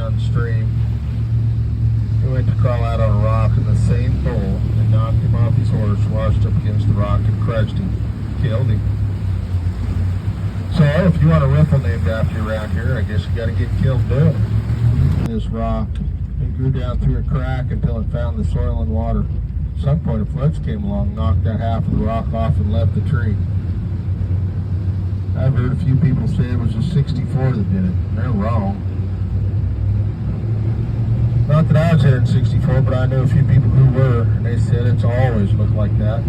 downstream. He went to crawl out on a rock in the same hole and knocked him off his horse, washed up against the rock and crushed him, killed him. So if you want a riffle named after you around here, I guess you got to get killed doing it. This rock, it grew down through a crack until it found the soil and water. At some point a floods came along, knocked that half of the rock off and left the tree. I've heard a few people say it was a 64 that did it. They're wrong. Not that I was here in 64, but I knew a few people who were, and they said it's always looked like that.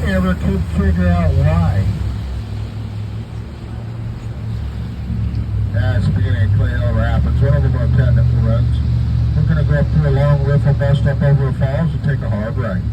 Never could figure out why. It's the beginning of Clay Hill Rapids, one of our technical runs. We're going to go up through a long riffle, bust up over the falls, and take a hard right.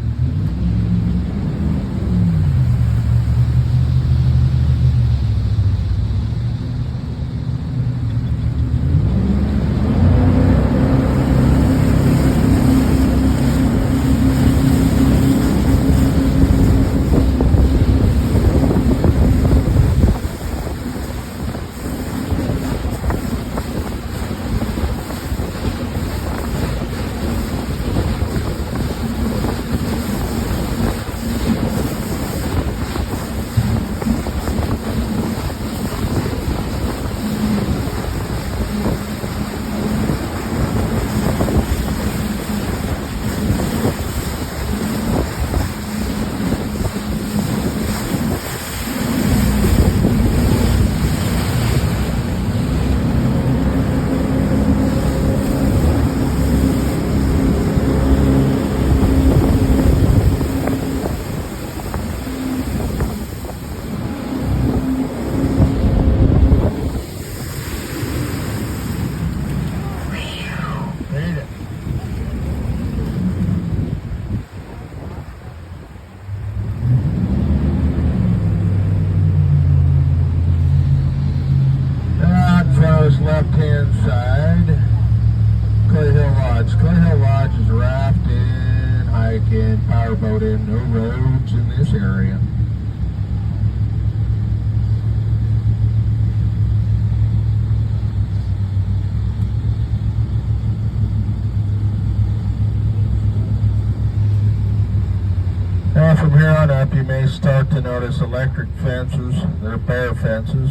to notice electric fences. They're bear fences,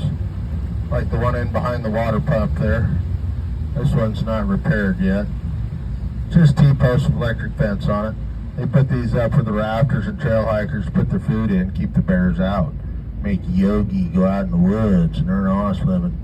like the one in behind the water pump there. This one's not repaired yet. Just T-posts with electric fence on it. They put these up for the rafters and trail hikers to put their food in, keep the bears out. Make Yogi go out in the woods and earn an honest living.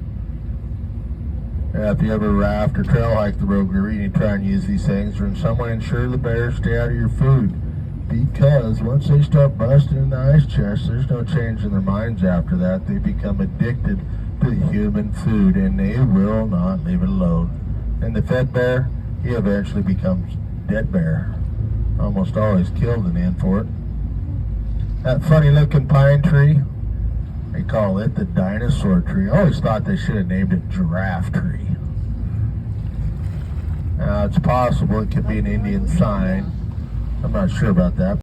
Yeah, if you ever raft or trail hike the Rogue River, you need to try and use these things or in some way ensure the bears stay out of your food. Because once they start busting in the ice chest, there's no change in their minds after that. They become addicted to human food and they will not leave it alone. And the fed bear, he eventually becomes dead bear. Almost always killed in the end for it. That funny looking pine tree, they call it the dinosaur tree. I always thought they should have named it giraffe tree. Now it's possible it could be an Indian sign. I'm not sure about that.